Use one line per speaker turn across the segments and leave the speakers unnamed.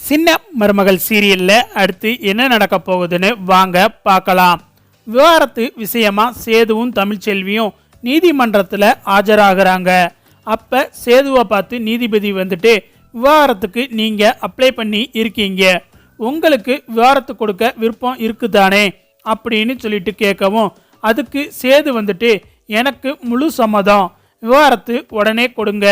சின்ன மருமகள் சீரியல்ல அடுத்து என்ன நடக்க போகுதுன்னு வாங்க பார்க்கலாம். விவாகரத்து விஷயமா சேதுவும் தமிழ்ச்செல்வியும் நீதிமன்றத்தில் ஆஜராகிறாங்க. அப்ப சேதுவை பார்த்து நீதிபதி வந்துட்டு, விவாகரத்துக்கு நீங்க அப்ளை பண்ணி இருக்கீங்க, உங்களுக்கு விவாகரத்து கொடுக்க விருப்பம் இருக்குதானே அப்படின்னு சொல்லிட்டு கேட்கவும், அதுக்கு சேது வந்துட்டு, எனக்கு முழு சம்மதம், விவாகரத்து உடனே கொடுங்க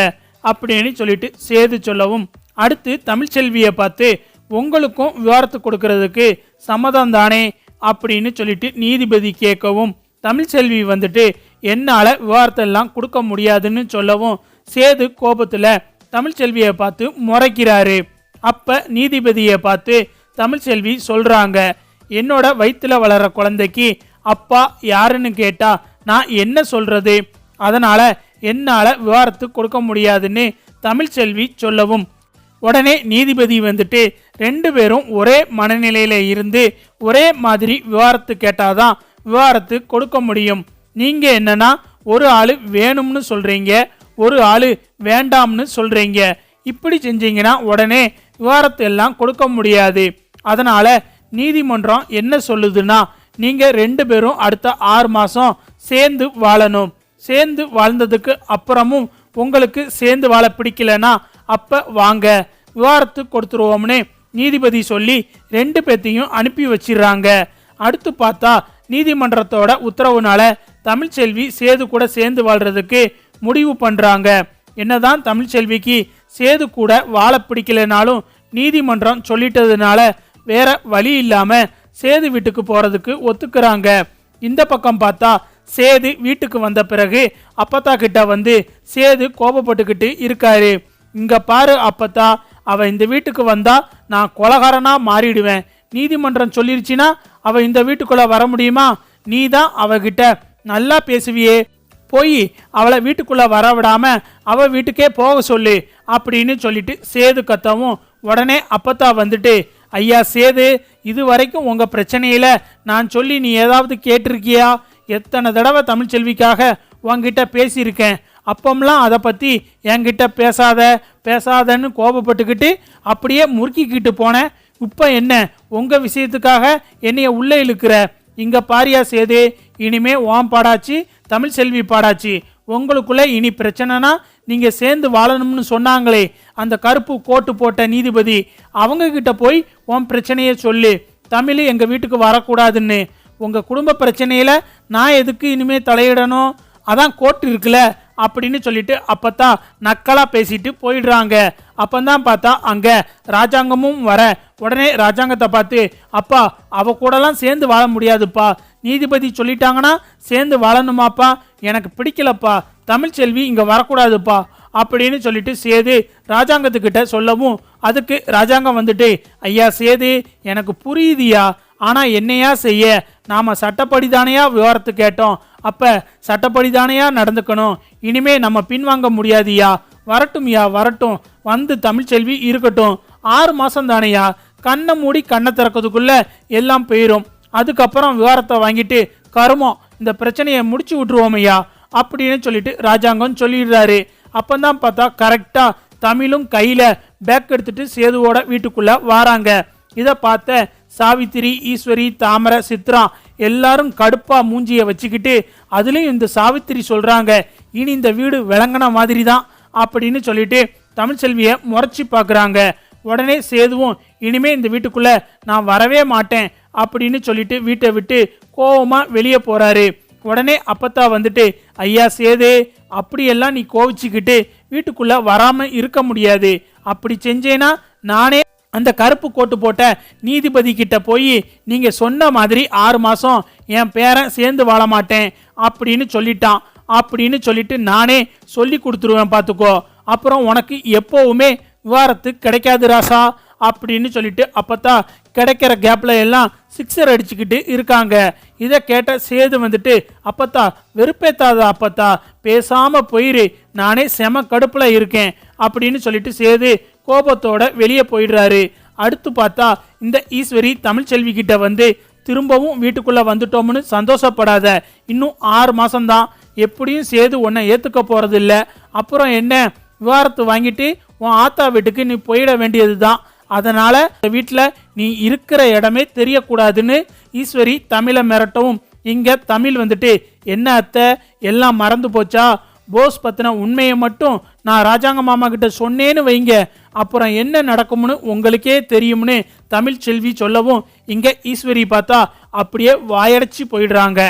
அப்படின்னு சொல்லிட்டு சேது சொல்லவும், அடுத்து தமிழ்ச்செல்வியை பார்த்து, உங்களுக்கும் விவாகரத்து கொடுக்கறதுக்கு சம்மதம் தானே அப்படின்னு சொல்லிட்டு நீதிபதி கேட்கவும், தமிழ்ச்செல்வி வந்துட்டு என்னால் விவாகரத்தெல்லாம் கொடுக்க முடியாதுன்னு சொல்லவும், சேது கோபத்தில் தமிழ்ச்செல்வியை பார்த்து முறைக்கிறாரு. அப்போ நீதிபதியை பார்த்து தமிழ்ச்செல்வி சொல்கிறாங்க, என்னோட வயிற்றுல வளர குழந்தைக்கு அப்பா யாருன்னு கேட்டால் நான் என்ன சொல்கிறது, அதனால் என்னால் விவாகரத்து கொடுக்க முடியாதுன்னு தமிழ்ச்செல்வி சொல்லவும், உடனே நீதிபதி வந்துட்டு, ரெண்டு பேரும் ஒரே மனநிலையில் இருந்து ஒரே மாதிரி விவாகரத்து கேட்டாதான் விவாகரத்து கொடுக்க முடியும். நீங்கள் என்னன்னா ஒரு ஆள் வேணும்னு சொல்கிறீங்க, ஒரு ஆள் வேண்டாம்னு சொல்கிறீங்க. இப்படி செஞ்சீங்கன்னா உடனே விவாகரத்து எல்லாம் கொடுக்க முடியாது. அதனால் நீதிமன்றம் என்ன சொல்லுதுன்னா, நீங்கள் ரெண்டு பேரும் அடுத்த 6 மாதம் சேர்ந்து வாழணும். சேர்ந்து வாழ்ந்ததுக்கு அப்புறமும் உங்களுக்கு சேர்ந்து வாழ பிடிக்கலனா அப்போ வாங்க விவாகரத்து கொடுத்துருவோம்னு நீதிபதி சொல்லி ரெண்டு பேத்தையும் அனுப்பி வச்சிடுறாங்க. அடுத்து பார்த்தா நீதிமன்றத்தோட உத்தரவுனால தமிழ்ச்செல்வி சேது கூட சேர்ந்து வாழ்றதுக்கு முடிவு பண்ணுறாங்க. என்னதான் தமிழ்ச்செல்விக்கு சேது கூட வாழ பிடிக்கலனாலும் நீதிமன்றம் சொல்லிட்டதுனால வேற வழி இல்லாமல் சேது வீட்டுக்கு போகிறதுக்கு ஒத்துக்கிறாங்க. இந்த பக்கம் பார்த்தா சேது வீட்டுக்கு வந்த பிறகு அப்பத்தா கிட்ட வந்து சேது கோபப்பட்டுக்கிட்டு இருக்காரு. இங்க பாரு அப்பத்தா, அவ இந்த வீட்டுக்கு வந்தா நான் கொலகாரனா மாறிடுவேன். நீதிமன்றம் சொல்லிருச்சுன்னா அவ இந்த வீட்டுக்குள்ள வர முடியுமா? நீ தான் அவகிட்ட நல்லா பேசுவியே, போய் அவளை வீட்டுக்குள்ள வர விடாம அவ வீட்டுக்கே போக சொல்லு அப்படின்னு சொல்லிட்டு சேது கத்தவும், உடனே அப்பத்தா வந்துட்டு, ஐயா சேது, இது வரைக்கும் உங்க பிரச்சனையில நான் சொல்லி நீ ஏதாவது கேட்டிருக்கியா? எத்தனை தடவை தமிழ்ச்செல்விக்காக உங்ககிட்ட பேசியிருக்கேன். அப்பம்லாம் அதை பற்றி என்கிட்ட பேசாதன்னு கோபப்பட்டுக்கிட்டு அப்படியே முறுக்கிக்கிட்டு போனேன். இப்போ என்ன உங்கள் விஷயத்துக்காக என்னைய உள்ளே இழுக்கிற? இங்கே பாரியா சேது, இனிமே ஓம் பாடாச்சு, தமிழ்ச்செல்வி பாடாச்சு. உங்களுக்குள்ளே இனி பிரச்சனைனா நீங்கள் சேர்ந்து வாழணும்னு சொன்னாங்களே அந்த கருப்பு கோட்டு போட்ட நீதிபதி, அவங்கக்கிட்ட போய் உன் பிரச்சனையை சொல்லு, தமிழ் எங்கள் வீட்டுக்கு வரக்கூடாதுன்னு. உங்கள் குடும்ப பிரச்சனையில் நான் எதுக்கு இனிமேல் தலையிடணும்? அதான் கோர்ட் இருக்குல்ல அப்படின்னு சொல்லிட்டு அப்பத்தா நக்கலா பேசிட்டு போயிடுறாங்க. அப்பந்தான் பார்த்தா அங்க ராஜாங்கமும் வர, உடனே ராஜாங்கத்தை பார்த்து, அப்பா அவ கூடலாம் சேர்ந்து வாழ முடியாதுப்பா, நீதிபதி சொல்லிட்டாங்கன்னா சேர்ந்து வாழணுமாப்பா, எனக்கு பிடிக்கலப்பா, தமிழ்ச்செல்வி இங்க வரக்கூடாதுப்பா அப்படின்னு சொல்லிட்டு சேது ராஜாங்கத்துக்கிட்ட சொல்லவும், அதுக்கு ராஜாங்கம் வந்துட்டு, ஐயா சேது, எனக்கு புரியுதியா, ஆனா என்னையா செய்ய, நாம சட்டப்படி தானையா விவரத்து கேட்டோம், அப்ப சட்டப்படி தானையா நடந்துக்கணும், இனிமே நம்ம பின்வாங்க முடியாதியா, வரட்டும்யா வரட்டும், வந்து தமிழ்ச்செல்வி இருக்கட்டும், 6 மாசம் தானையா, கண்ணை மூடி கண்ணை திறக்கிறதுக்குள்ள எல்லாம் போயிடும், அதுக்கப்புறம் விவரத்தை வாங்கிட்டு கருமம் இந்த பிரச்சனையை முடிச்சு விட்டுருவோமையா அப்படின்னு சொல்லிட்டு ராஜாங்கம் சொல்லிடுறாரு. அப்பந்தான் பார்த்தா கரெக்டா தமிழும் கையில பேக் எடுத்துட்டு சேதுவோட வீட்டுக்குள்ள வராங்க. இதை பார்த்த சாவித்திரி, ஈஸ்வரி, தாமரை, சித்ரா எல்லாரும் கடுப்பா மூஞ்சிய வச்சுக்கிட்டு, அதுலயும் இந்த சாவித்திரி சொல்றாங்க, இனி இந்த வீடு விளங்கின மாதிரி தான் அப்படின்னு சொல்லிட்டு தமிழ்ச்செல்வியை முறைச்சி பார்க்குறாங்க. உடனே சேதுவும், இனிமே இந்த வீட்டுக்குள்ள நான் வரவே மாட்டேன் அப்படின்னு சொல்லிட்டு வீட்டை விட்டு கோவமா வெளியே போறாரு. உடனே அப்பத்தா வந்துட்டு, ஐயா சேது, அப்படியெல்லாம் நீ கோவிச்சுக்கிட்டு வீட்டுக்குள்ள வராம இருக்க முடியாது, அப்படி செஞ்சேனா நானே அந்த கருப்பு கோட்டு போட்ட நீதிபதி கிட்ட போய் நீங்க சொன்ன மாதிரி 6 மாசம் என் பேரன் சேர்ந்து வாழ மாட்டேன் அப்படின்னு சொல்லிட்டான் அப்படின்னு சொல்லிட்டு நானே சொல்லி கொடுத்துருவேன் பார்த்துக்கோ, அப்புறம் உனக்கு எப்போவுமே விவாகரத்து கிடைக்காது ராசா அப்படின்னு சொல்லிட்டு அப்பத்தா கிடைக்கிற கேப்ல எல்லாம் 6 அடிச்சுக்கிட்டு இருக்காங்க. இதை கேட்ட சேது வந்துட்டு, அப்பத்தா வெறுப்பேத்தாத அப்பத்தா, பேசாம போயிரு, நானே செம கடுப்புல இருக்கேன் அப்படின்னு சொல்லிட்டு சேது கோபத்தோட வெளியே போயிடுறாரு. அடுத்து பார்த்தா இந்த ஈஸ்வரி தமிழ்ச்செல்வி கிட்ட வந்து, திரும்பவும் வீட்டுக்குள்ள வந்துட்டோம்னு சந்தோஷப்படாத, இன்னும் 6 மாசம்தான், எப்படியும் சேது உன்னை ஏத்துக்க போறது இல்லை, அப்புறம் என்ன விவாகரத்து வாங்கிட்டு உன் ஆத்தா வீட்டுக்கு நீ போயிட வேண்டியது தான் அதனால வீட்டில் நீ இருக்கிற இடமே தெரியக்கூடாதுன்னு ஈஸ்வரி தமிழை மிரட்டவும் இங்க தமிழ் வந்துட்டு என்ன அத்தை எல்லாம் மறந்து போச்சா, போஸ் பத்தின உண்மையை மட்டும் நான் ராஜாங்க மாமா கிட்ட சொன்னேன்னு வைங்க, அப்புறம் என்ன நடக்கும்னு உங்களுக்கே தெரியும்னு தமிழ் செல்வி சொல்லவும் இங்க ஈஸ்வரி பார்த்தா அப்படியே வாயடைச்சு போயிடுறாங்க.